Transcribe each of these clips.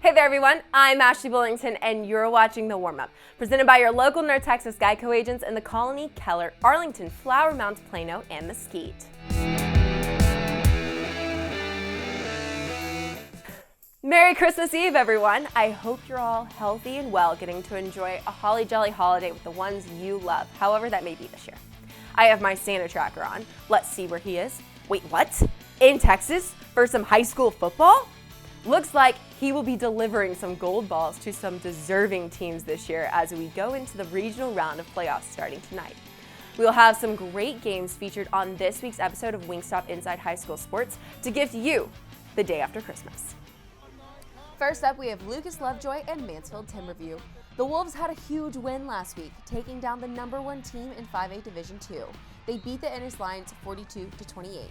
Hey there everyone, I'm Ashley Billington and you're watching The Warmup, presented by your local North Texas Geico agents in the Colony, Keller, Arlington, Flower Mound, Plano, and Mesquite. Merry Christmas Eve everyone! I hope you're all healthy and well, getting to enjoy a holly jolly holiday with the ones you love, however that may be this year. I have my Santa tracker on. Let's see where he is. Wait, what? In Texas? For some high school football? Looks like he will be delivering some gold balls to some deserving teams this year as we go into the regional round of playoffs starting tonight. We'll have some great games featured on this week's episode of Wingstop Inside High School Sports to gift you the day after Christmas. First up, we have Lucas Lovejoy and Mansfield Timberview. The Wolves had a huge win last week, taking down the #1 team in 5A Division II. They beat the Ennis Lions 42-28.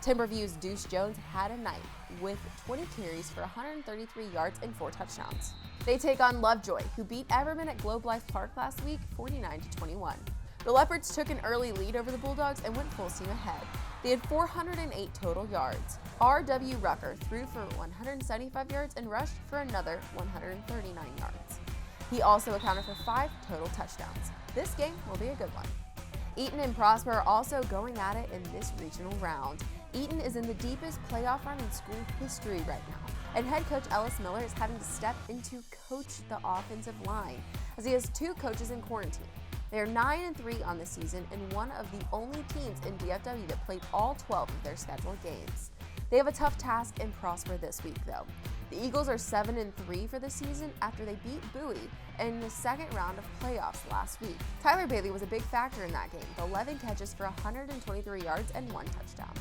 Timberview's Deuce Jones had a night with 20 carries for 133 yards and 4 touchdowns. They take on Lovejoy, who beat Everman at Globe Life Park last week 49-21. The Leopards took an early lead over the Bulldogs and went full steam ahead. They had 408 total yards. R.W. Rucker threw for 175 yards and rushed for another 139 yards. He also accounted for 5 total touchdowns. This game will be a good one. Eaton and Prosper are also going at it in this regional round. Eaton is in the deepest playoff run in school history right now, and head coach Ellis Miller is having to step in to coach the offensive line as he has 2 coaches in quarantine. They are 9-3 on the season and one of the only teams in DFW that played all 12 of their scheduled games. They have a tough task in Prosper this week, though. The Eagles are 7-3 for the season after they beat Bowie in the second round of playoffs last week. Tyler Bailey was a big factor in that game, with 11 catches for 123 yards and 1 touchdown.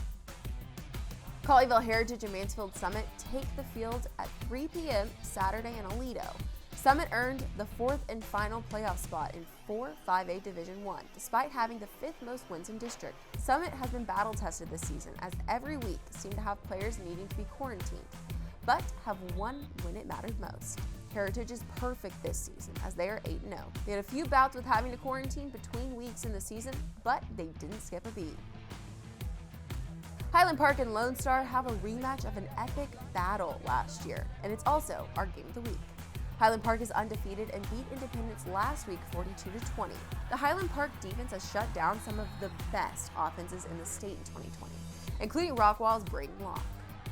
Colleyville Heritage and Mansfield Summit take the field at 3 p.m. Saturday in Aledo. Summit earned the 4th and final playoff spot in 5A Division I, despite having the 5th most wins in district. Summit has been battle-tested this season, as every week seemed to have players needing to be quarantined, but have won when it mattered most. Heritage is perfect this season, as they are 8-0. They had a few bouts with having to quarantine between weeks in the season, but they didn't skip a beat. Highland Park and Lone Star have a rematch of an epic battle last year, and it's also our game of the week. Highland Park is undefeated and beat Independence last week 42-20. The Highland Park defense has shut down some of the best offenses in the state in 2020, including Rockwall's Braden Locke.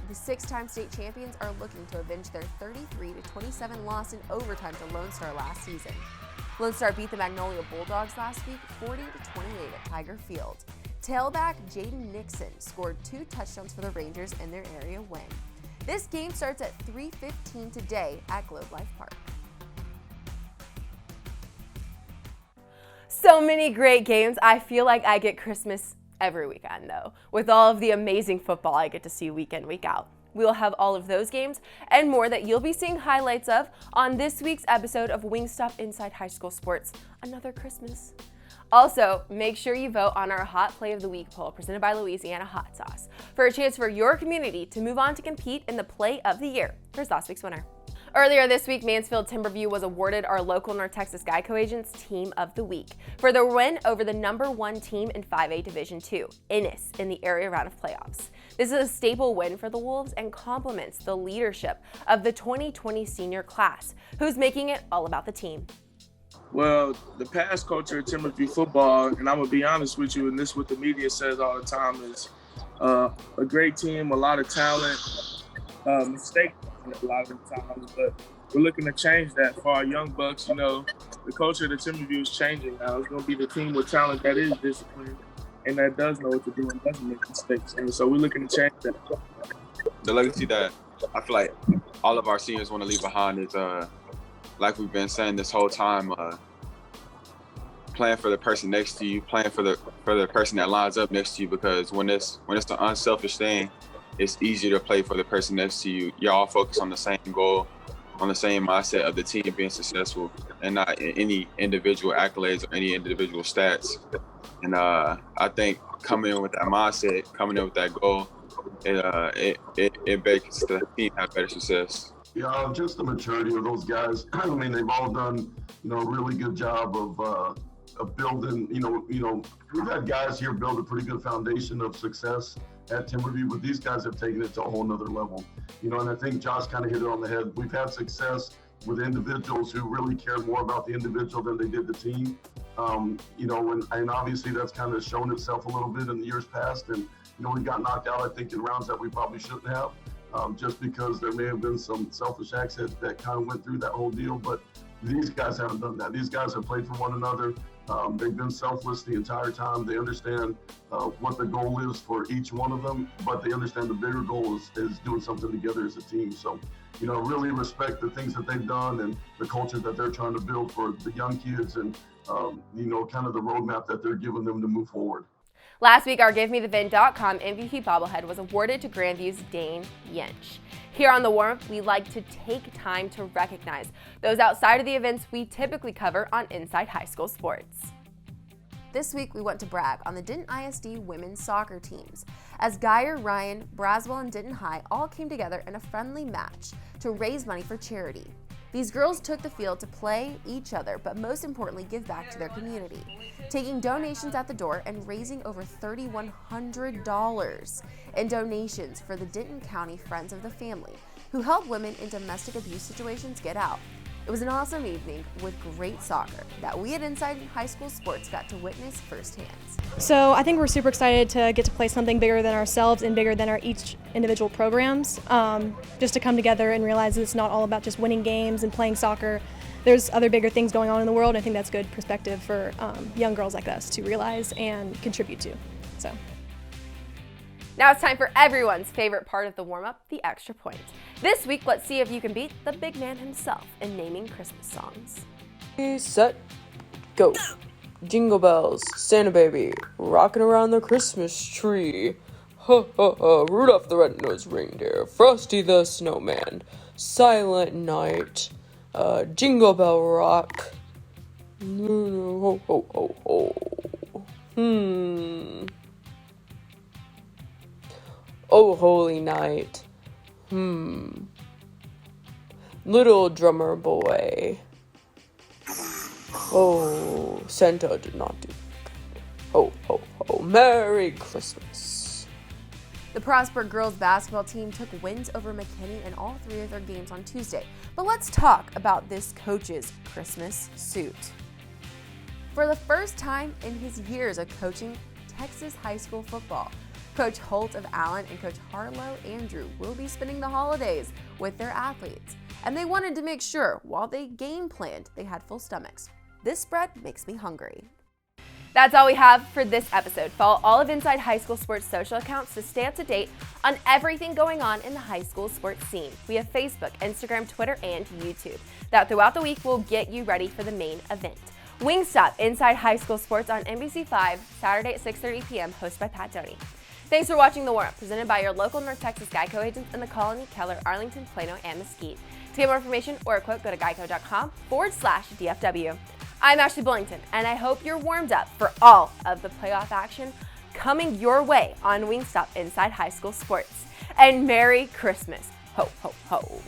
The 6-time state champions are looking to avenge their 33-27 loss in overtime to Lone Star last season. Lone Star beat the Magnolia Bulldogs last week 40-28 at Tiger Field. Tailback Jaden Nixon scored 2 touchdowns for the Rangers in their area win. This game starts at 3:15 today at Globe Life Park. So many great games. I feel like I get Christmas every weekend though, with all of the amazing football I get to see week in, week out. We'll have all of those games and more that you'll be seeing highlights of on this week's episode of Wingstop Inside High School Sports, Another Christmas. Also, make sure you vote on our Hot Play of the Week poll presented by Louisiana Hot Sauce for a chance for your community to move on to compete in the Play of the Year. Here's last week's winner. Earlier this week, Mansfield Timberview was awarded our local North Texas Geico agents Team of the Week for their win over the #1 team in 5A Division II, Ennis, in the area round of playoffs. This is a staple win for the Wolves and complements the leadership of the 2020 senior class, who's making it all about the team. Well, the past culture of Timberview football, and I'm going to be honest with you, and this is what the media says all the time, is a great team, a lot of talent, mistakes a lot of the times, but we're looking to change that for our young bucks. You know, the culture of the Timberview is changing now. It's going to be the team with talent that is disciplined and that does know what to do and doesn't make mistakes. And so we're looking to change that. The legacy that I feel like all of our seniors want to leave behind is like we've been saying this whole time, playing for the person next to you, playing for the person that lines up next to you, because when it's an unselfish thing, it's easier to play for the person next to you. You're all focused on the same goal, on the same mindset of the team being successful, and not any individual accolades or any individual stats. And I think coming in with that mindset, coming in with that goal, it makes the team have better success. Yeah, just the maturity of those guys. I mean, they've all done, a really good job of building. We've had guys here build a pretty good foundation of success, at Timberview, but these guys have taken it to a whole nother level. And I think Josh kind of hit it on the head. We've had success with individuals who really care more about the individual than they did the team. And obviously that's kind of shown itself a little bit in the years past. And, we got knocked out, I think, in rounds that we probably shouldn't have, just because there may have been some selfish acts that kind of went through that whole deal. But these guys haven't done that. These guys have played for one another. They've been selfless the entire time. They understand what the goal is for each one of them, but they understand the bigger goal is doing something together as a team. So, really respect the things that they've done and the culture that they're trying to build for the young kids and, kind of the roadmap that they're giving them to move forward. Last week, our GiveMeTheVin.com MVP bobblehead was awarded to Grandview's Dane Yinch. Here on The Warmup, we like to take time to recognize those outside of the events we typically cover on Inside High School Sports. This week, we want to brag on the Denton ISD women's soccer teams, as Geyer, Ryan, Braswell, and Denton High all came together in a friendly match to raise money for charity. These girls took the field to play each other, but most importantly, give back to their community, taking donations at the door and raising over $3,100 in donations for the Denton County Friends of the Family, who help women in domestic abuse situations get out. It was an awesome evening with great soccer that we at Inside High School Sports got to witness firsthand. So I think we're super excited to get to play something bigger than ourselves and bigger than our each individual programs, just to come together and realize it's not all about just winning games and playing soccer. There's other bigger things going on in the world, and I think that's good perspective for young girls like us to realize and contribute to. So. Now it's time for everyone's favorite part of the warm-up, the extra point. This week, let's see if you can beat the big man himself in naming Christmas songs. Set, go. Jingle bells, Santa baby, rocking around the Christmas tree. Ha ha ha, Rudolph the red-nosed reindeer, Frosty the snowman, Silent night, Jingle bell rock. Ho ho ho ho. Oh, holy night. Little drummer boy. Oh, Santa did not do that. Ho, ho, ho. Merry Christmas. The Prosper girls basketball team took wins over McKinney in all three of their games on Tuesday. But let's talk about this coach's Christmas suit. For the first time in his years of coaching Texas high school football, Coach Holt of Allen and Coach Harlow Andrew will be spending the holidays with their athletes. And they wanted to make sure, while they game planned, they had full stomachs. This spread makes me hungry. That's all we have for this episode. Follow all of Inside High School Sports social accounts to stay up to date on everything going on in the high school sports scene. We have Facebook, Instagram, Twitter, and YouTube. That throughout the week will get you ready for the main event. Wingstop Inside High School Sports on NBC5, Saturday at 6:30 p.m., hosted by Pat Doney. Thanks for watching The Warmup, presented by your local North Texas Geico agents in the Colony, Keller, Arlington, Plano, and Mesquite. To get more information or a quote, go to geico.com/DFW. I'm Ashley Bullington, and I hope you're warmed up for all of the playoff action coming your way on Wingstop Inside High School Sports. And Merry Christmas. Ho, ho, ho.